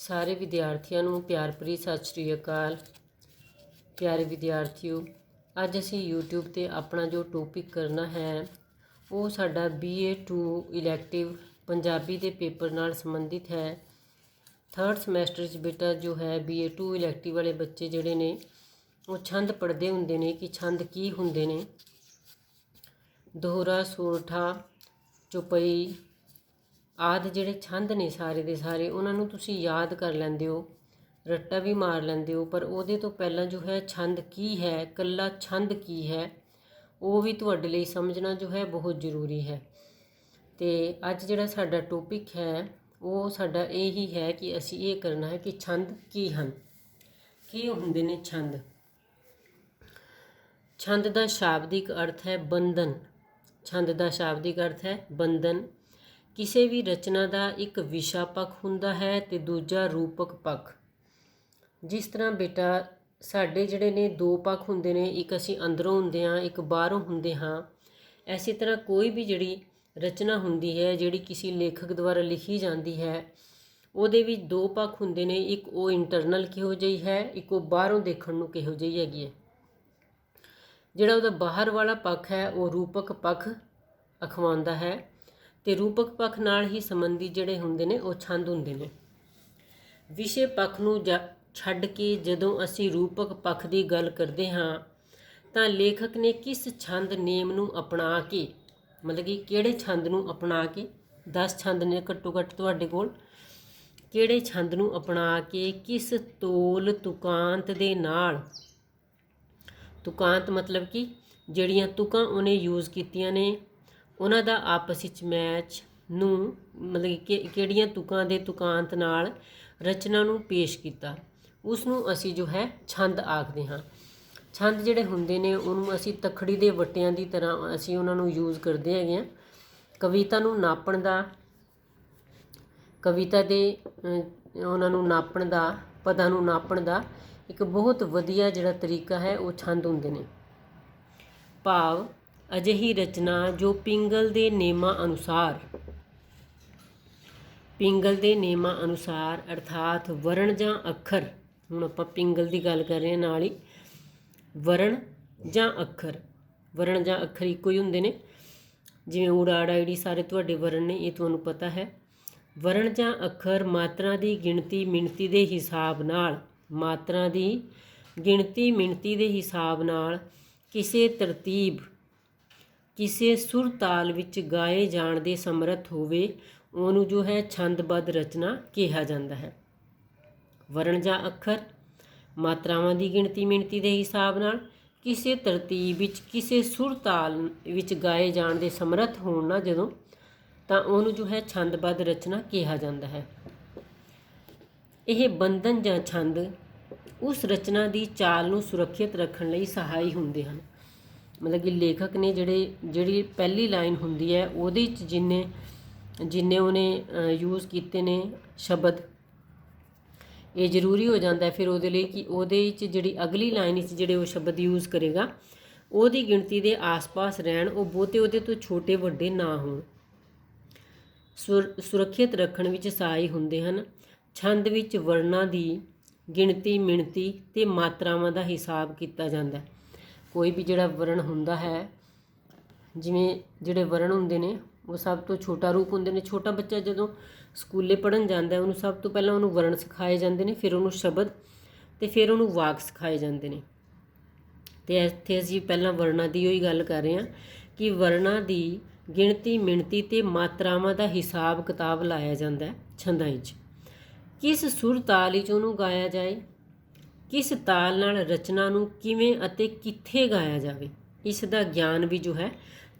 ਸਾਰੇ ਵਿਦਿਆਰਥੀਆਂ ਨੂੰ ਪਿਆਰ ਭਰੀ ਸਤਿ ਸ਼੍ਰੀ ਅਕਾਲ। ਪਿਆਰੇ ਵਿਦਿਆਰਥੀਓ, ਅੱਜ ਅਸੀਂ YouTube ਤੇ ਆਪਣਾ ਜੋ ਟੌਪਿਕ ਕਰਨਾ ਹੈ ਉਹ ਸਾਡਾ BA2 ਇਲੈਕਟਿਵ ਪੰਜਾਬੀ ਦੇ ਪੇਪਰ ਨਾਲ ਸੰਬੰਧਿਤ ਹੈ। ਥਰਡ ਸਮੈਸਟਰ 'ਚ ਬੇਟਾ ਜੋ ਹੈ BA2 ਇਲੈਕਟਿਵ ਵਾਲੇ ਬੱਚੇ ਜਿਹੜੇ ਨੇ ਉਹ ਛੰਦ ਪੜ੍ਹਦੇ ਹੁੰਦੇ ਨੇ ਕਿ ਛੰਦ ਕੀ ਹੁੰਦੇ ਨੇ। ਦੋਹਰਾ, ਸੋਰਠਾ, ਚੌਪਈ ਆਦਿ ਜਿਹੜੇ ਛੰਦ ਨੇ ਸਾਰੇ ਦੇ ਸਾਰੇ ਉਹਨਾਂ ਨੂੰ ਤੁਸੀਂ ਯਾਦ ਕਰ ਲੈਂਦੇ ਹੋ, ਰੱਟਾ ਵੀ ਮਾਰ ਲੈਂਦੇ ਹੋ, ਪਰ ਉਹਦੇ ਤੋਂ ਪਹਿਲਾਂ ਜੋ ਹੈ ਛੰਦ ਕੀ ਹੈ, ਇਕੱਲਾ ਛੰਦ ਕੀ ਹੈ, ਉਹ ਵੀ ਤੁਹਾਡੇ ਲਈ ਸਮਝਣਾ ਜੋ ਹੈ ਬਹੁਤ ਜ਼ਰੂਰੀ ਹੈ। ਅਤੇ ਅੱਜ ਜਿਹੜਾ ਸਾਡਾ ਟੌਪਿਕ ਹੈ ਉਹ ਸਾਡਾ ਇਹ ਹੀ ਹੈ ਕਿ ਅਸੀਂ ਇਹ ਕਰਨਾ ਹੈ ਕਿ ਛੰਦ ਕੀ ਹਨ, ਕੀ ਹੁੰਦੇ ਨੇ ਛੰਦ। ਛੰਦ ਦਾ ਸ਼ਾਬਦਿਕ ਅਰਥ ਹੈ ਬੰਧਨ। ਛੰਦ ਦਾ ਸ਼ਾਬਦਿਕ ਅਰਥ ਹੈ ਬੰਧਨ। ਕਿਸੇ ਵੀ ਰਚਨਾ ਦਾ ਇੱਕ ਵਿਸ਼ਾ ਪੱਖ ਹੁੰਦਾ ਹੈ ਅਤੇ ਦੂਜਾ ਰੂਪਕ ਪੱਖ। ਜਿਸ ਤਰ੍ਹਾਂ ਬੇਟਾ ਸਾਡੇ ਜਿਹੜੇ ਨੇ ਦੋ ਪੱਖ ਹੁੰਦੇ ਨੇ, ਇੱਕ ਅਸੀਂ ਅੰਦਰੋਂ ਹੁੰਦੇ ਹਾਂ, ਇੱਕ ਬਾਹਰੋਂ ਹੁੰਦੇ ਹਾਂ। ਇਸੇ ਤਰ੍ਹਾਂ ਕੋਈ ਵੀ ਜਿਹੜੀ ਰਚਨਾ ਹੁੰਦੀ ਹੈ, ਜਿਹੜੀ ਕਿਸੇ ਲੇਖਕ ਦੁਆਰਾ ਲਿਖੀ ਜਾਂਦੀ ਹੈ, ਉਹਦੇ ਵਿੱਚ ਦੋ ਪੱਖ ਹੁੰਦੇ ਨੇ। ਇੱਕ ਉਹ ਇੰਟਰਨਲ ਕਿਹੋ ਜਿਹੀ ਹੈ, ਇੱਕ ਉਹ ਬਾਹਰੋਂ ਦੇਖਣ ਨੂੰ ਕਿਹੋ ਜਿਹੀ ਹੈਗੀ ਹੈ। ਜਿਹੜਾ ਉਹਦਾ ਬਾਹਰ ਵਾਲਾ ਪੱਖ ਹੈ ਉਹ ਰੂਪਕ ਪੱਖ ਅਖਵਾਉਂਦਾ ਹੈ ਅਤੇ ਰੂਪਕ ਪੱਖ ਨਾਲ ਹੀ ਸੰਬੰਧੀ ਜਿਹੜੇ ਹੁੰਦੇ ਨੇ ਉਹ ਛੰਦ ਹੁੰਦੇ ਨੇ। ਵਿਸ਼ੇ ਪੱਖ ਨੂੰ ਛੱਡ ਕੇ ਜਦੋਂ ਅਸੀਂ ਰੂਪਕ ਪੱਖ ਦੀ ਗੱਲ ਕਰਦੇ ਹਾਂ ਤਾਂ ਲੇਖਕ ਨੇ ਕਿਸ ਛੰਦ ਨੇਮ ਨੂੰ ਅਪਣਾ ਕੇ, ਮਤਲਬ ਕਿ ਕਿਹੜੇ ਛੰਦ ਨੂੰ ਅਪਣਾ ਕੇ, 10 ਛੰਦ ਨੇ ਘੱਟੋ ਘੱਟ ਤੁਹਾਡੇ ਕੋਲ, ਕਿਹੜੇ ਛੰਦ ਨੂੰ ਅਪਣਾ ਕੇ ਕਿਸ ਤੋਲ ਤੁਕਾਂਤ ਦੇ ਨਾਲ, ਤੁਕਾਂਤ ਮਤਲਬ ਕਿ ਜਿਹੜੀਆਂ ਤੁਕਾਂ ਉਹਨੇ ਯੂਜ਼ ਕੀਤੀਆਂ ਨੇ ਉਹਨਾਂ ਦਾ ਆਪਸ ਵਿੱਚ ਮੈਚ ਨੂੰ, ਮਤਲਬ ਕਿ ਕਿਹੜੀਆਂ ਤੁਕਾਂ ਦੇ ਤੁਕਾਂਤ ਨਾਲ ਰਚਨਾ ਨੂੰ ਪੇਸ਼ ਕੀਤਾ, ਉਸ ਨੂੰ ਅਸੀਂ ਜੋ ਹੈ ਛੰਦ ਆਖਦੇ ਹਾਂ। ਛੰਦ ਜਿਹੜੇ ਹੁੰਦੇ ਨੇ ਉਹਨੂੰ ਅਸੀਂ ਤਖੜੀ ਦੇ ਵੱਟਿਆਂ ਦੀ ਤਰ੍ਹਾਂ ਅਸੀਂ ਉਹਨਾਂ ਨੂੰ ਯੂਜ਼ ਕਰਦੇ ਹੈਗੇ ਹਾਂ। ਕਵਿਤਾ ਨੂੰ ਨਾਪਣ ਦਾ, ਕਵਿਤਾ ਦੇ ਉਹਨਾਂ ਨੂੰ ਨਾਪਣ ਦਾ, ਪਦਾਂ ਨੂੰ ਨਾਪਣ ਦਾ ਇੱਕ ਬਹੁਤ ਵਧੀਆ ਜਿਹੜਾ ਤਰੀਕਾ ਹੈ ਉਹ ਛੰਦ ਹੁੰਦੇ ਨੇ। ਭਾਵ ਅਜਿਹੀ ਰਚਨਾ ਜੋ ਪਿੰਗਲ ਦੇ ਨੇਮਾਂ ਅਨੁਸਾਰ, ਪਿੰਗਲ ਦੇ ਨੇਮਾਂ ਅਨੁਸਾਰ ਅਰਥਾਤ ਵਰਣ ਜਾਂ ਅੱਖਰ, ਹੁਣ ਆਪਾਂ ਪਿੰਗਲ ਦੀ ਗੱਲ ਕਰ ਰਹੇ ਹਾਂ, ਨਾਲ ਹੀ ਵਰਣ ਜਾਂ ਅੱਖਰ, ਵਰਣ ਜਾਂ ਅੱਖਰ ਇੱਕੋ ਹੀ ਹੁੰਦੇ ਨੇ। ਜਿਵੇਂ ਊੜਾ ਆੜਾ ਈੜੀ ਸਾਰੇ ਤੁਹਾਡੇ ਵਰਣ ਨੇ, ਇਹ ਤੁਹਾਨੂੰ ਪਤਾ ਹੈ। ਵਰਣ ਜਾਂ ਅੱਖਰ ਮਾਤਰਾ ਦੀ ਗਿਣਤੀ ਮਿਣਤੀ ਦੇ ਹਿਸਾਬ ਨਾਲ, ਮਾਤਰਾ ਦੀ ਗਿਣਤੀ ਮਿਣਤੀ ਦੇ ਹਿਸਾਬ ਨਾਲ ਕਿਸੇ ਤਰਤੀਬ, ਕਿਸੇ ਸੁਰ ਤਾਲ ਵਿੱਚ ਗਾਏ ਜਾਣ ਦੇ ਸਮਰੱਥ ਹੋਵੇ, ਉਹਨੂੰ ਜੋ ਹੈ ਛੰਦਬੱਧ ਰਚਨਾ ਕਿਹਾ ਜਾਂਦਾ ਹੈ। ਵਰਣ ਜਾਂ ਅੱਖਰ ਮਾਤਰਾਵਾਂ ਦੀ ਗਿਣਤੀ ਮਿਣਤੀ ਦੇ ਹਿਸਾਬ ਨਾਲ ਕਿਸੇ ਤਰਤੀਬ ਵਿੱਚ ਕਿਸੇ ਸੁਰ ਤਾਲ ਵਿੱਚ ਗਾਏ ਜਾਣ ਦੇ ਸਮਰੱਥ ਹੋਣ ਨਾ ਜਦੋਂ, ਤਾਂ ਉਹਨੂੰ ਜੋ ਹੈ ਛੰਦਬੱਧ ਰਚਨਾ ਕਿਹਾ ਜਾਂਦਾ ਹੈ। ਇਹ ਬੰਧਨ ਜਾਂ ਛੰਦ ਉਸ ਰਚਨਾ ਦੀ ਚਾਲ ਨੂੰ ਸੁਰੱਖਿਅਤ ਰੱਖਣ ਲਈ ਸਹਾਈ ਹੁੰਦੇ ਹਨ। ਮਤਲਬ ਕਿ ਲੇਖਕ ਨੇ ਜਿਹੜੀ ਪਹਿਲੀ ਲਾਈਨ ਹੁੰਦੀ ਹੈ ਉਹਦੇ 'ਚ ਜਿੰਨੇ ਉਹਨੇ ਯੂਜ਼ ਕੀਤੇ ਨੇ ਸ਼ਬਦ, ਇਹ ਜ਼ਰੂਰੀ ਹੋ ਜਾਂਦਾ ਫਿਰ ਉਹਦੇ ਲਈ ਕਿ ਉਹਦੇ 'ਚ ਜਿਹੜੀ ਅਗਲੀ ਲਾਈਨ ਵਿੱਚ ਜਿਹੜੇ ਉਹ ਸ਼ਬਦ ਯੂਜ਼ ਕਰੇਗਾ ਉਹਦੀ ਗਿਣਤੀ ਦੇ ਆਸ-ਪਾਸ ਰਹਿਣ, ਉਹ ਬਹੁਤੇ ਉਹਦੇ ਤੋਂ ਛੋਟੇ ਵੱਡੇ ਨਾ ਹੋਣ, ਸੁਰੱਖਿਅਤ ਰੱਖਣ ਵਿੱਚ ਸਹਾਈ ਹੁੰਦੇ ਹਨ। ਛੰਦ ਵਿੱਚ ਵਰਣਾਂ ਦੀ ਗਿਣਤੀ ਮਿਣਤੀ ਅਤੇ ਮਾਤਰਾਵਾਂ ਦਾ ਹਿਸਾਬ ਕੀਤਾ ਜਾਂਦਾ। ਕੋਈ ਵੀ ਜਿਹੜਾ ਵਰਣ ਹੁੰਦਾ ਹੈ, ਜਿਵੇਂ ਜਿਹੜੇ ਵਰਣ ਹੁੰਦੇ ਨੇ ਉਹ ਸਭ ਤੋਂ ਛੋਟਾ ਰੂਪ ਹੁੰਦੇ ਨੇ। ਛੋਟਾ ਬੱਚਾ ਜਦੋਂ ਸਕੂਲੇ ਪੜ੍ਹਨ ਜਾਂਦਾ ਉਹਨੂੰ ਸਭ ਤੋਂ ਪਹਿਲਾਂ ਉਹਨੂੰ ਵਰਣ ਸਿਖਾਏ ਜਾਂਦੇ ਨੇ, ਫਿਰ ਉਹਨੂੰ ਸ਼ਬਦ ਅਤੇ ਫਿਰ ਉਹਨੂੰ ਵਾਕ ਸਿਖਾਏ ਜਾਂਦੇ ਨੇ। ਅਤੇ ਇੱਥੇ ਅਸੀਂ ਪਹਿਲਾਂ ਵਰਣਾਂ ਦੀ ਉਹੀ ਗੱਲ ਕਰ ਰਹੇ ਹਾਂ ਕਿ ਵਰਣਾਂ ਦੀ ਗਿਣਤੀ ਮਿਣਤੀ ਅਤੇ ਮਾਤਰਾਵਾਂ ਦਾ ਹਿਸਾਬ ਕਿਤਾਬ ਲਾਇਆ ਜਾਂਦਾ ਛੰਦਾਂ ਵਿੱਚ। ਕਿਸ ਸੁਰ ਤਾਲ ਵਿੱਚ ਉਹਨੂੰ ਗਾਇਆ ਜਾਏ, ਕਿਸ ਤਾਲ ਨਾਲ ਰਚਨਾ ਨੂੰ ਕਿਵੇਂ ਅਤੇ ਕਿੱਥੇ ਗਾਇਆ ਜਾਵੇ, ਇਸ ਦਾ ਗਿਆਨ ਵੀ ਜੋ ਹੈ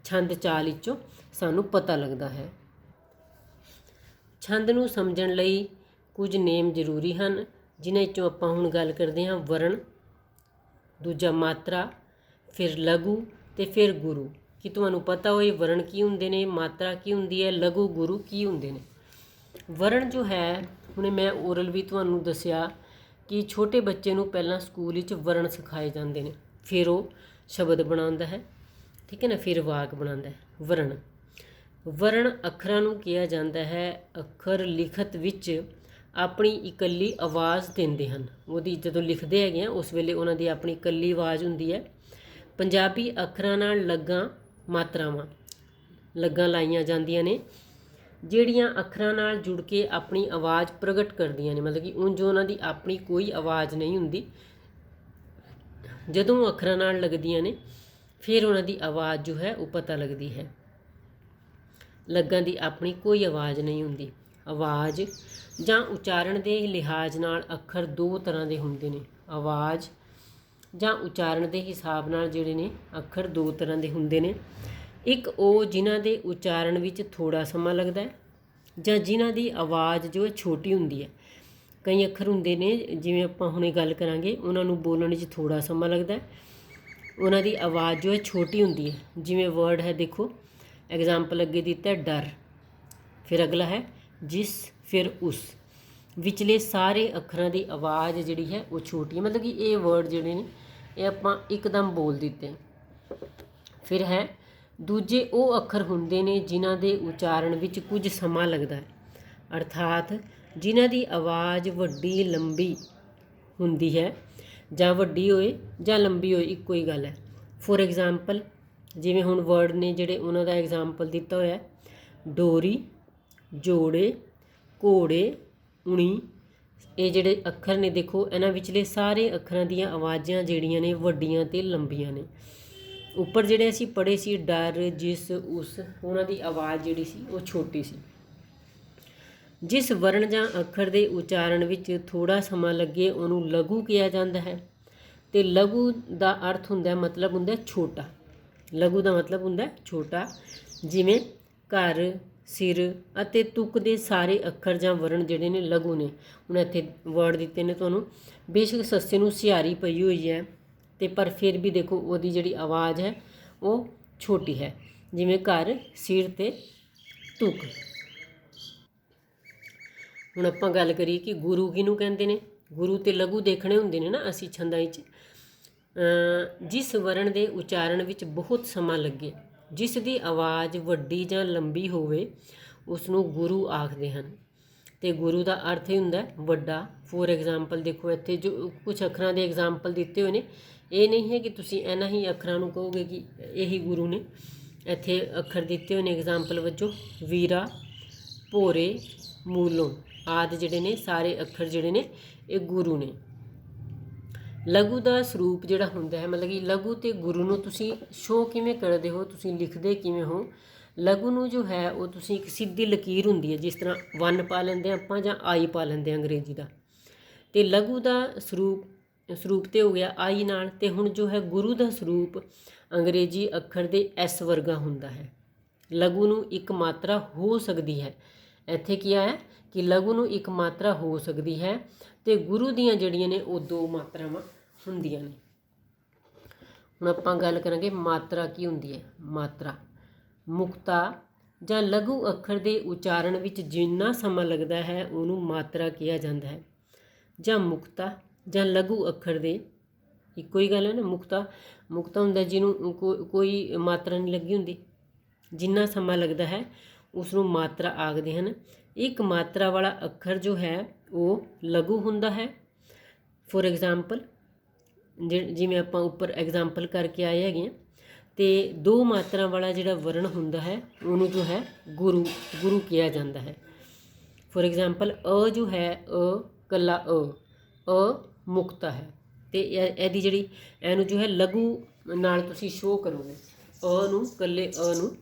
ਛੰਦ ਚਾਲ ਵਿੱਚੋਂ ਸਾਨੂੰ ਪਤਾ ਲੱਗਦਾ ਹੈ। ਛੰਦ ਨੂੰ ਸਮਝਣ ਲਈ ਕੁਝ ਨੇਮ ਜ਼ਰੂਰੀ ਹਨ, ਜਿਨ੍ਹਾਂ ਵਿੱਚੋਂ ਆਪਾਂ ਹੁਣ ਗੱਲ ਕਰਦੇ ਹਾਂ। ਵਰਣ, ਦੂਜਾ ਮਾਤਰਾ, ਫਿਰ ਲਘੂ ਅਤੇ ਫਿਰ ਗੁਰੂ। ਕਿ ਤੁਹਾਨੂੰ ਪਤਾ ਹੋਏ ਵਰਣ ਕੀ ਹੁੰਦੇ ਨੇ, ਮਾਤਰਾ ਕੀ ਹੁੰਦੀ ਹੈ, ਲਘੂ ਗੁਰੂ ਕੀ ਹੁੰਦੇ ਨੇ। ਵਰਣ ਜੋ ਹੈ, ਹੁਣੇ ਮੈਂ ਓਰਲ ਵੀ ਤੁਹਾਨੂੰ ਦੱਸਿਆ ਕਿ ਛੋਟੇ ਬੱਚੇ ਨੂੰ ਪਹਿਲਾਂ ਸਕੂਲ ਵਿੱਚ ਵਰਣ ਸਿਖਾਏ ਜਾਂਦੇ ਨੇ, ਫਿਰ ਉਹ ਸ਼ਬਦ ਬਣਾਉਂਦਾ ਹੈ, ਠੀਕ ਹੈ ਨਾ, ਫਿਰ ਵਾਕ ਬਣਾਉਂਦਾ ਹੈ। ਵਰਣ ਅੱਖਰਾਂ ਨੂੰ ਕਿਹਾ ਜਾਂਦਾ ਹੈ। ਅੱਖਰ ਲਿਖਤ ਵਿੱਚ ਆਪਣੀ ਇਕੱਲੀ ਆਵਾਜ਼ ਦਿੰਦੇ ਹਨ। ਉਹਦੀ ਜਦੋਂ ਲਿਖਦੇ ਹੈਗੇ ਆ ਉਸ ਵੇਲੇ ਉਹਨਾਂ ਦੀ ਆਪਣੀ ਇਕੱਲੀ ਆਵਾਜ਼ ਹੁੰਦੀ ਹੈ। ਪੰਜਾਬੀ ਅੱਖਰਾਂ ਨਾਲ ਲੱਗਾਂ ਮਾਤਰਾਵਾਂ, ਲੱਗਾਂ ਲਾਈਆਂ ਜਾਂਦੀਆਂ ਨੇ, ਜਿਹੜੀਆਂ ਅੱਖਰਾਂ ਨਾਲ ਜੁੜ ਕੇ ਆਪਣੀ ਆਵਾਜ਼ ਪ੍ਰਗਟ ਕਰਦੀਆਂ ਨੇ। ਮਤਲਬ ਕਿ ਉਂਝ ਉਹਨਾਂ ਦੀ ਆਪਣੀ ਕੋਈ ਆਵਾਜ਼ ਨਹੀਂ ਹੁੰਦੀ, ਜਦੋਂ ਅੱਖਰਾਂ ਨਾਲ ਲੱਗਦੀਆਂ ਨੇ ਫਿਰ ਉਹਨਾਂ ਦੀ ਆਵਾਜ਼ ਜੋ ਹੈ ਉਹ ਪਤਾ ਲੱਗਦੀ ਹੈ। ਲੱਗਾਂ ਦੀ ਆਪਣੀ ਕੋਈ ਆਵਾਜ਼ ਨਹੀਂ ਹੁੰਦੀ। ਆਵਾਜ਼ ਜਾਂ ਉਚਾਰਨ ਦੇ ਲਿਹਾਜ਼ ਨਾਲ ਅੱਖਰ ਦੋ ਤਰ੍ਹਾਂ ਦੇ ਹੁੰਦੇ ਨੇ। ਆਵਾਜ਼ ਜਾਂ ਉਚਾਰਨ ਦੇ ਹਿਸਾਬ ਨਾਲ ਜਿਹੜੇ ਨੇ ਅੱਖਰ ਦੋ ਤਰ੍ਹਾਂ ਦੇ ਹੁੰਦੇ ਨੇ। ਇੱਕ ਉਹ ਜਿਨ੍ਹਾਂ ਦੇ ਉਚਾਰਨ ਵਿੱਚ ਥੋੜ੍ਹਾ ਸਮਾਂ ਲੱਗਦਾ ਹੈ, ਜਾਂ ਜਿਨ੍ਹਾਂ ਦੀ ਆਵਾਜ਼ ਜੋ ਹੈ ਛੋਟੀ ਹੁੰਦੀ ਹੈ। ਕਈ ਅੱਖਰ ਹੁੰਦੇ ਨੇ ਜਿਵੇਂ ਆਪਾਂ ਹੁਣੇ ਗੱਲ ਕਰਾਂਗੇ, ਉਹਨਾਂ ਨੂੰ ਬੋਲਣ ਵਿੱਚ ਥੋੜ੍ਹਾ ਸਮਾਂ ਲੱਗਦਾ ਹੈ, ਉਹਨਾਂ ਦੀ ਆਵਾਜ਼ ਜੋ ਹੈ ਛੋਟੀ ਹੁੰਦੀ ਹੈ। ਜਿਵੇਂ ਵਰਡ ਹੈ, ਦੇਖੋ ਐਗਜ਼ਾਮਪਲ ਅੱਗੇ ਦਿੱਤਾ ਡਰ, ਫਿਰ ਅਗਲਾ ਹੈ ਜਿਸ, ਫਿਰ ਉਸ। ਵਿਚਲੇ ਸਾਰੇ ਅੱਖਰਾਂ ਦੀ ਆਵਾਜ਼ ਜਿਹੜੀ ਹੈ ਉਹ ਛੋਟੀ ਹੈ, ਮਤਲਬ ਕਿ ਇਹ ਵਰਡ ਜਿਹੜੇ ਨੇ ਇਹ ਆਪਾਂ ਇੱਕਦਮ ਬੋਲ ਦਿੱਤੇ। ਫਿਰ ਹੈ ਦੂਜੇ ਉਹ ਅੱਖਰ ਹੁੰਦੇ ਨੇ ਜਿਨ੍ਹਾਂ ਦੇ ਉਚਾਰਨ ਵਿੱਚ ਕੁਝ ਸਮਾਂ ਲੱਗਦਾ ਹੈ, ਅਰਥਾਤ ਜਿਨ੍ਹਾਂ ਦੀ ਆਵਾਜ਼ ਵੱਡੀ ਲੰਬੀ ਹੁੰਦੀ ਹੈ, ਜਾਂ ਵੱਡੀ ਹੋਏ ਜਾਂ ਲੰਬੀ ਹੋਏ ਇੱਕੋ ਹੀ ਗੱਲ ਹੈ। ਫੋਰ ਐਗਜ਼ਾਮਪਲ ਜਿਵੇਂ ਹੁਣ ਵਰਡ ਨੇ ਜਿਹੜੇ ਉਹਨਾਂ ਦਾ ਐਗਜ਼ਾਮਪਲ ਦਿੱਤਾ ਹੋਇਆ ਡੋਰੀ, ਜੋੜੇ, ਘੋੜੇ, ਉਣੀ। ਇਹ ਜਿਹੜੇ ਅੱਖਰ ਨੇ ਦੇਖੋ ਇਹਨਾਂ ਵਿਚਲੇ ਸਾਰੇ ਅੱਖਰਾਂ ਦੀਆਂ ਆਵਾਜ਼ਾਂ ਜਿਹੜੀਆਂ ਨੇ ਵੱਡੀਆਂ ਅਤੇ ਲੰਬੀਆਂ ਨੇ। ਉੱਪਰ ਜਿਹੜੇ ਅਸੀਂ ਪੜ੍ਹੇ ਸੀ ਡਰ, ਜਿਸ, ਉਸ, ਉਹਨਾਂ ਦੀ ਆਵਾਜ਼ ਜਿਹੜੀ ਸੀ ਉਹ ਛੋਟੀ ਸੀ। ਜਿਸ ਵਰਣ ਜਾਂ ਅੱਖਰ ਦੇ ਉਚਾਰਨ ਵਿੱਚ ਥੋੜ੍ਹਾ ਸਮਾਂ ਲੱਗੇ ਉਹਨੂੰ ਲਘੂ ਕਿਹਾ ਜਾਂਦਾ ਹੈ। ਅਤੇ ਲਘੂ ਦਾ ਅਰਥ ਹੁੰਦਾ, ਮਤਲਬ ਹੁੰਦਾ ਛੋਟਾ। ਲਘੂ ਦਾ ਮਤਲਬ ਹੁੰਦਾ ਛੋਟਾ। ਜਿਵੇਂ ਘਰ, ਸਿਰ ਅਤੇ ਤੁਕ ਦੇ ਸਾਰੇ ਅੱਖਰ ਜਾਂ ਵਰਣ ਜਿਹੜੇ ਨੇ ਲਘੂ ਨੇ। ਹੁਣ ਇੱਥੇ ਵਰਡ ਦਿੱਤੇ ਨੇ ਤੁਹਾਨੂੰ, ਬੇਸ਼ੱਕ ਸੱਸੇ ਨੂੰ ਸਿਹਾਰੀ ਪਈ ਹੋਈ ਹੈ ਅਤੇ ਪਰ ਫਿਰ ਵੀ ਦੇਖੋ ਉਹਦੀ ਜਿਹੜੀ ਆਵਾਜ਼ ਹੈ ਉਹ ਛੋਟੀ ਹੈ। ਜਿਵੇਂ ਘਰ, ਸਿਰ ਅਤੇ ਤੁਕ। ਹੁਣ ਆਪਾਂ ਗੱਲ ਕਰੀਏ ਕਿ ਗੁਰੂ ਕਿਹਨੂੰ ਕਹਿੰਦੇ ਨੇ। ਗੁਰੂ ਅਤੇ ਲਘੂ ਦੇਖਣੇ ਹੁੰਦੇ ਨੇ ਨਾ ਅਸੀਂ ਛੰਦਾਂ ਵਿੱਚ। ਜਿਸ ਵਰਣ ਦੇ ਉਚਾਰਨ ਵਿੱਚ ਬਹੁਤ ਸਮਾਂ ਲੱਗੇ, ਜਿਸ ਦੀ ਆਵਾਜ਼ ਵੱਡੀ ਜਾਂ ਲੰਬੀ ਹੋਵੇ ਉਸ ਨੂੰ ਗੁਰੂ ਆਖਦੇ ਹਨ। ਅਤੇ ਗੁਰੂ ਦਾ ਅਰਥ ਹੀ ਹੁੰਦਾ ਵੱਡਾ। ਫੋਰ ਐਗਜ਼ਾਮਪਲ ਦੇਖੋ ਇੱਥੇ ਜੋ ਕੁਛ ਅੱਖਰਾਂ ਦੇ ਐਗਜ਼ਾਮਪਲ ਦਿੱਤੇ ਹੋਏ ਨੇ, ਇਹ ਨਹੀਂ ਹੈ ਕਿ ਤੁਸੀਂ ਇਹਨਾਂ ਹੀ ਅੱਖਰਾਂ ਨੂੰ ਕਹੋਗੇ ਕਿ ਇਹੀ ਗੁਰੂ ਨੇ। ਇੱਥੇ ਅੱਖਰ ਦਿੱਤੇ ਹੋਏ ਨੇ ਐਗਜ਼ਾਮਪਲ ਵਜੋਂ ਵੀਰਾ, ਭੋਰੇ, ਮੂਲੋਂ ਆਦਿ ਜਿਹੜੇ ਨੇ ਸਾਰੇ ਅੱਖਰ ਜਿਹੜੇ ਨੇ ਇਹ ਗੁਰੂ ਨੇ। ਲਘੂ ਦਾ ਸਰੂਪ ਜਿਹੜਾ ਹੁੰਦਾ ਹੈ, ਮਤਲਬ ਕਿ ਲਘੂ ਅਤੇ ਗੁਰੂ ਨੂੰ ਤੁਸੀਂ ਸ਼ੋਅ ਕਿਵੇਂ ਕਰਦੇ ਹੋ, ਤੁਸੀਂ ਲਿਖਦੇ ਕਿਵੇਂ ਹੋ। ਲਘੂ ਨੂੰ ਜੋ ਹੈ ਉਹ ਤੁਸੀਂ ਇੱਕ ਸਿੱਧੀ ਲਕੀਰ ਹੁੰਦੀ ਹੈ, ਜਿਸ ਤਰ੍ਹਾਂ 1 ਪਾ ਲੈਂਦੇ ਆਪਾਂ ਜਾਂ ਆਈ ਪਾ ਲੈਂਦੇ ਅੰਗਰੇਜ਼ੀ ਦਾ। ਅਤੇ ਲਘੂ ਦਾ ਸਰੂਪ ਤੇ ਹੋ ਗਿਆ ਆਈ ਨਾਲ। ਅਤੇ ਹੁਣ ਜੋ ਹੈ ਗੁਰੂ ਦਾ ਸਰੂਪ ਅੰਗਰੇਜ਼ੀ ਅੱਖਰ ਦੇ ਐਸ ਵਰਗਾ ਹੁੰਦਾ ਹੈ। ਲਘੂ ਨੂੰ ਇੱਕ ਮਾਤਰਾ ਹੋ ਸਕਦੀ ਹੈ। ਇੱਥੇ ਕੀ ਆਇਆ ਕਿ ਲਘੂ ਨੂੰ ਇੱਕ ਮਾਤਰਾ ਹੋ ਸਕਦੀ ਹੈ ਅਤੇ ਗੁਰੂ ਦੀਆਂ ਜਿਹੜੀਆਂ ਨੇ ਉਹ ਦੋ ਮਾਤਰਾਵਾਂ ਹੁੰਦੀਆਂ ਨੇ। ਹੁਣ ਆਪਾਂ ਗੱਲ ਕਰਾਂਗੇ ਮਾਤਰਾ ਕੀ ਹੁੰਦੀ ਹੈ। ਮਾਤਰਾ ਮੁਕਤਾ ਜਾਂ ਲਘੂ ਅੱਖਰ ਦੇ ਉਚਾਰਨ ਵਿੱਚ ਜਿੰਨਾ ਸਮਾਂ ਲੱਗਦਾ ਹੈ ਉਹਨੂੰ ਮਾਤਰਾ ਕਿਹਾ ਜਾਂਦਾ ਹੈ। ਜਾਂ ਮੁਕਤਾ ਜਾਂ ਲਘੂ ਅੱਖਰ ਦੇ ਇੱਕੋ ਹੀ ਗੱਲ ਹੈ ਨਾ। ਮੁਕਤਾ ਹੁੰਦਾ ਜਿਹਨੂੰ ਕੋਈ ਮਾਤਰਾ ਨਹੀਂ ਲੱਗੀ ਹੁੰਦੀ, ਜਿੰਨਾ ਸਮਾਂ ਲੱਗਦਾ ਹੈ ਉਸ ਨੂੰ ਮਾਤਰਾ ਆਖਦੇ ਹਨ। ਇੱਕ ਮਾਤਰਾ ਵਾਲਾ ਅੱਖਰ ਜੋ ਹੈ ਉਹ ਲਘੂ ਹੁੰਦਾ ਹੈ। ਫੋਰ ਐਗਜ਼ਾਮਪਲ ਜਿਵੇਂ ਆਪਾਂ ਉੱਪਰ ਐਗਜ਼ਾਮਪਲ ਕਰਕੇ ਆਏ ਹੈਗੇ ਹਾਂ, ਅਤੇ ਦੋ ਮਾਤਰਾ ਵਾਲਾ ਜਿਹੜਾ ਵਰਣ ਹੁੰਦਾ ਹੈ ਉਹਨੂੰ ਜੋ ਹੈ ਗੁਰੂ ਕਿਹਾ ਜਾਂਦਾ ਹੈ। ਫੋਰ ਐਗਜ਼ਾਮਪਲ ਅ ਜੋ ਹੈ ਇਕੱਲਾ ਅ ਮੁਕਤਾ ਹੈ। ਅਤੇ ਇਹਦੀ ਜਿਹੜੀ ਇਹਨੂੰ ਜੋ ਹੈ ਲਘੂ ਨਾਲ ਤੁਸੀਂ ਸ਼ੋਅ ਕਰੋਗੇ। ਅ ਨੂੰ ਇਕੱਲੇ ਅ ਨੂੰ,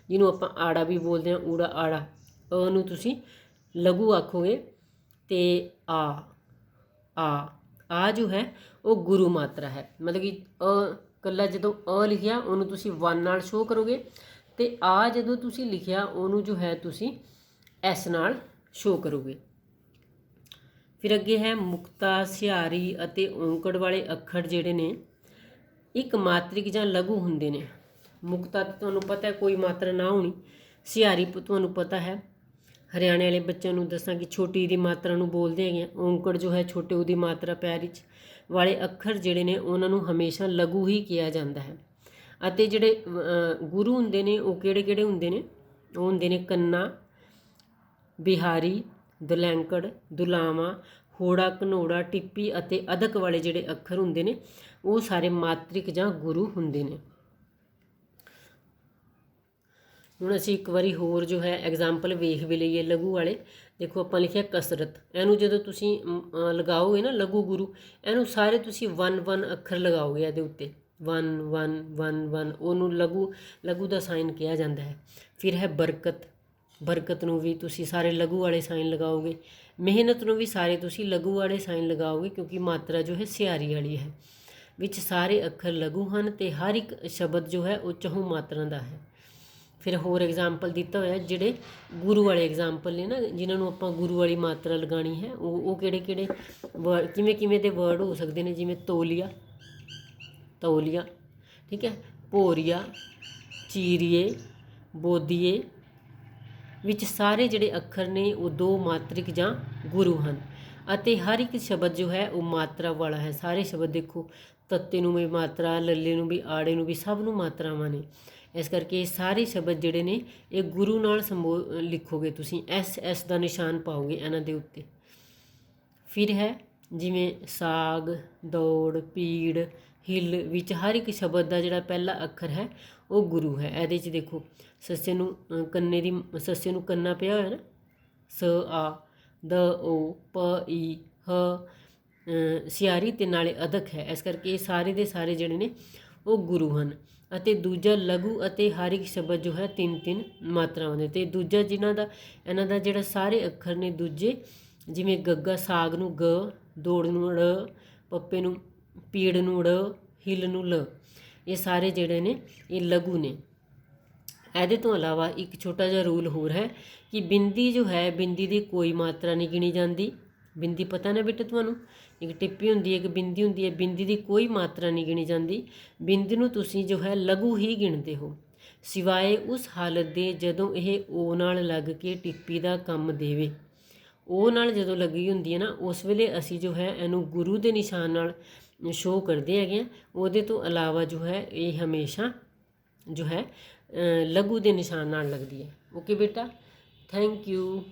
ਜਿਹਨੂੰ ਆਪਾਂ ਆੜਾ ਵੀ ਬੋਲਦੇ ਹਾਂ, ਊੜਾ ਆੜਾ, ਅ ਨੂੰ ਤੁਸੀਂ ਲਘੂ ਆਖੋਗੇ। ਅਤੇ ਆ ਜੋ ਹੈ ਉਹ ਗੁਰੂ ਮਾਤਰਾ ਹੈ। ਮਤਲਬ ਕਿ ਇਕੱਲਾ ਜਦੋਂ ਅ ਲਿਖਿਆ ਉਹਨੂੰ ਤੁਸੀਂ 1 ਨਾਲ ਸ਼ੋਅ ਕਰੋਗੇ, ਅਤੇ ਆ ਜਦੋਂ ਤੁਸੀਂ ਲਿਖਿਆ ਉਹਨੂੰ ਜੋ ਹੈ ਤੁਸੀਂ ਐਸ ਨਾਲ ਸ਼ੋਅ ਕਰੋਗੇ। ਫਿਰ ਅੱਗੇ ਹੈ ਮੁਕਤਾ, ਸਿਹਾਰੀ ਅਤੇ ਔਂਕੜ ਵਾਲੇ ਅੱਖਰ ਜਿਹੜੇ ਨੇ ਇੱਕ ਮਾਤਰਿਕ ਜਾਂ ਲਘੂ ਹੁੰਦੇ ਨੇ। ਮੁਕਤਾ ਤੁਹਾਨੂੰ ਪਤਾ ਕੋਈ ਮਾਤਰਾ ਨਾ ਹੋਣੀ। ਸਿਹਾਰੀ ਤੁਹਾਨੂੰ ਪਤਾ ਹੈ, ਹਰਿਆਣੇ ਵਾਲੇ ਬੱਚਿਆਂ ਨੂੰ ਦੱਸਾਂ ਕਿ ਛੋਟੀ ਦੀ ਮਾਤਰਾ ਨੂੰ ਬੋਲਦੇ ਹੈਗੇ ਆ। ਔਂਕੜ ਜੋ ਹੈ ਛੋਟੇ ਉਹਦੀ ਮਾਤਰਾ ਪੈਰ ਵਿੱਚ ਵਾਲੇ ਅੱਖਰ ਜਿਹੜੇ ਨੇ ਉਹਨਾਂ ਨੂੰ ਹਮੇਸ਼ਾ ਲਘੂ ਹੀ ਕਿਹਾ ਜਾਂਦਾ ਹੈ। ਅਤੇ ਜਿਹੜੇ ਗੁਰੂ ਹੁੰਦੇ ਨੇ ਉਹ ਕਿਹੜੇ ਕਿਹੜੇ ਹੁੰਦੇ ਨੇ, ਉਹ ਹੁੰਦੇ ਨੇ ਕੰਨਾ, ਬਿਹਾਰੀ, ਦੁਲੈਂਕੜ, ਦੁਲਾਵਾਂ, ਹੋੜਾ, ਘਨੋੜਾ, ਟਿੱਪੀ ਅਤੇ ਅਧਕ ਵਾਲੇ ਜਿਹੜੇ ਅੱਖਰ ਹੁੰਦੇ ਨੇ ਉਹ ਸਾਰੇ ਮਾਤ੍ਰਿਕ ਜਾਂ ਗੁਰੂ ਹੁੰਦੇ ਨੇ। ਹੁਣ ਅਸੀਂ ਇੱਕ ਵਾਰੀ ਹੋਰ ਜੋ ਹੈ ਐਗਜ਼ਾਮਪਲ ਵੇਖ ਵੀ ਲਈਏ ਲਘੂ ਵਾਲੇ। ਦੇਖੋ ਆਪਾਂ ਲਿਖਿਆ ਕਸਰਤ, ਇਹਨੂੰ ਜਦੋਂ ਤੁਸੀਂ ਲਗਾਓਗੇ ਨਾ ਲਘੂ ਗੁਰੂ, ਇਹਨੂੰ ਸਾਰੇ ਤੁਸੀਂ 1 ਅੱਖਰ ਲਗਾਓਗੇ ਇਹਦੇ ਉੱਤੇ, 1 ਉਹਨੂੰ ਲਘੂ ਦਾ ਸਾਈਨ ਕਿਹਾ ਜਾਂਦਾ ਹੈ। ਫਿਰ ਹੈ ਬਰਕਤ, ਬਰਕਤ ਨੂੰ ਵੀ ਤੁਸੀਂ ਸਾਰੇ ਲਘੂ ਵਾਲੇ ਸਾਈਨ ਲਗਾਓਗੇ। ਮਿਹਨਤ ਨੂੰ ਵੀ ਸਾਰੇ ਤੁਸੀਂ ਲਘੂ ਵਾਲੇ ਸਾਈਨ ਲਗਾਓਗੇ ਕਿਉਂਕਿ ਮਾਤਰਾ ਜੋ ਹੈ ਸਿਆਰੀ ਵਾਲੀ ਹੈ। ਵਿੱਚ ਸਾਰੇ ਅੱਖਰ ਲਘੂ ਹਨ ਅਤੇ ਹਰ ਇੱਕ ਸ਼ਬਦ ਜੋ ਹੈ ਉਹ ਚਹੁੰ ਮਾਤਰਾ ਦਾ ਹੈ। ਫਿਰ ਹੋਰ ਐਗਜ਼ਾਮਪਲ ਦਿੱਤਾ ਹੋਇਆ ਜਿਹੜੇ ਗੁਰੂ ਵਾਲੇ ਐਗਜ਼ਾਮਪਲ ਨੇ ਨਾ, ਜਿਨ੍ਹਾਂ ਨੂੰ ਆਪਾਂ ਗੁਰੂ ਵਾਲੀ ਮਾਤਰਾ ਲਗਾਉਣੀ ਹੈ, ਉਹ ਕਿਹੜੇ ਕਿਹੜੇ ਵਰਡ, ਕਿਵੇਂ ਦੇ ਵਰਡ ਹੋ ਸਕਦੇ ਨੇ, ਜਿਵੇਂ ਤੋਲੀਆ, ਤੌਲੀਆ, ਠੀਕ ਹੈ, ਭੋਰੀਆ, ਚੀਰੀਏ, ਬੋਦੀਏ। ਵਿੱਚ ਸਾਰੇ ਜਿਹੜੇ ਅੱਖਰ ਨੇ ਉਹ 2 ਮਾਤ੍ਰਿਕ ਜਾਂ ਗੁਰੂ ਹਨ ਅਤੇ ਹਰ ਇੱਕ ਸ਼ਬਦ ਜੋ ਹੈ ਉਹ ਮਾਤਰਾ ਵਾਲਾ ਹੈ। ਸਾਰੇ ਸ਼ਬਦ ਦੇਖੋ, ਤੱਤੇ ਨੂੰ ਵੀ ਮਾਤਰਾ, ਲੱਲੇ ਨੂੰ ਵੀ, ਆੜੇ ਨੂੰ ਵੀ, ਸਭ ਨੂੰ ਮਾਤਰਾਵਾਂ ਨੇ। ਇਸ ਕਰਕੇ ਇਹ ਸਾਰੇ ਸ਼ਬਦ ਜਿਹੜੇ ਨੇ ਇਹ ਗੁਰੂ ਨਾਲ ਲਿਖੋਗੇ ਤੁਸੀਂ, ਐਸ ਦਾ ਨਿਸ਼ਾਨ ਪਾਓਗੇ ਇਹਨਾਂ ਦੇ ਉੱਤੇ। ਫਿਰ ਹੈ ਜਿਵੇਂ ਸਾਗ, ਦੌੜ, ਪੀੜ, ਹਿੱਲ। ਵਿੱਚ ਹਰ ਇੱਕ ਸ਼ਬਦ ਦਾ ਜਿਹੜਾ ਪਹਿਲਾ ਅੱਖਰ ਹੈ ਉਹ ਗੁਰੂ ਹੈ। ਇਹਦੇ 'ਚ ਦੇਖੋ ਸੱਸੇ ਨੂੰ ਸੱਸੇ ਨੂੰ ਕੰਨਾ ਪਿਆ ਹੋਇਆ ਨਾ, ਸ ਆ, ਦ ਓ, ਪ ਈ, ਹ, ਸਿਆਰੀ ਅਤੇ ਨਾਲੇ ਅਧਕ ਹੈ। ਇਸ ਕਰਕੇ ਇਹ ਸਾਰੇ ਦੇ ਸਾਰੇ ਜਿਹੜੇ ਨੇ ਉਹ ਗੁਰੂ ਹਨ। ਅਤੇ ਦੂਜਾ ਲਘੂ ਅਤੇ ਹਰ ਇੱਕ ਸ਼ਬਦ ਜੋ ਹੈ 3 ਮਾਤਰਾਵਾਂ ਦੇ। ਅਤੇ ਦੂਜਾ ਇਹਨਾਂ ਦਾ ਜਿਹੜਾ ਸਾਰੇ ਅੱਖਰ ਨੇ ਦੂਜੇ, ਜਿਵੇਂ ਗੱਗਾ, ਸਾਗ ਨੂੰ ਗ, ਦੌੜ ਨੂੰ ੜ, ਪੱਪੇ ਨੂੰ, ਪੀੜ ਨੂੰ ੜ, ਹਿੱਲ ਨੂੰ ਲ। ਇਹ ਸਾਰੇ ਜਿਹੜੇ ਨੇ ਇਹ ਲਘੂ ਨੇ। ਇਹਦੇ ਤੋਂ ਇਲਾਵਾ ਇੱਕ ਛੋਟਾ ਜਿਹਾ ਰੂਲ ਹੋਰ ਹੈ ਕਿ ਬਿੰਦੀ ਜੋ ਹੈ, ਬਿੰਦੀ ਦੀ ਕੋਈ ਮਾਤਰਾ ਨਹੀਂ ਗਿਣੀ ਜਾਂਦੀ। ਬਿੰਦੀ ਪਤਾ ਨਾ ਬੇਟਾ ਤੁਹਾਨੂੰ, ਇੱਕ ਟਿੱਪੀ ਹੁੰਦੀ ਹੈ, ਇੱਕ ਬਿੰਦੀ ਹੁੰਦੀ ਹੈ। ਬਿੰਦੀ ਦੀ ਕੋਈ ਮਾਤਰਾ ਨਹੀਂ ਗਿਣੀ ਜਾਂਦੀ। ਬਿੰਦੀ ਨੂੰ ਤੁਸੀਂ ਜੋ ਹੈ ਲਘੂ ਹੀ ਗਿਣਦੇ ਹੋ, ਸਿਵਾਏ ਉਸ ਹਾਲਤ ਦੇ ਜਦੋਂ ਇਹ ਓ ਨਾਲ ਲੱਗ ਕੇ ਟਿੱਪੀ ਦਾ ਕੰਮ ਦੇਵੇ। ਓ ਨਾਲ ਜਦੋਂ ਲੱਗੀ ਹੁੰਦੀ ਹੈ ਨਾ, ਉਸ ਵੇਲੇ ਅਸੀਂ ਜੋ ਹੈ ਇਹਨੂੰ ਗੁਰੂ ਦੇ ਨਿਸ਼ਾਨ ਨਾਲ ਸ਼ੋਅ ਕਰਦੇ ਹੈਗੇ ਹਾਂ। ਉਹਦੇ ਤੋਂ ਇਲਾਵਾ ਜੋ ਹੈ ਇਹ ਹਮੇਸ਼ਾ ਜੋ ਹੈ ਲਘੂ ਦੇ ਨਿਸ਼ਾਨ ਨਾਲ ਲੱਗਦੀ ਹੈ। ਓਕੇ ਬੇਟਾ, ਥੈਂਕ ਯੂ।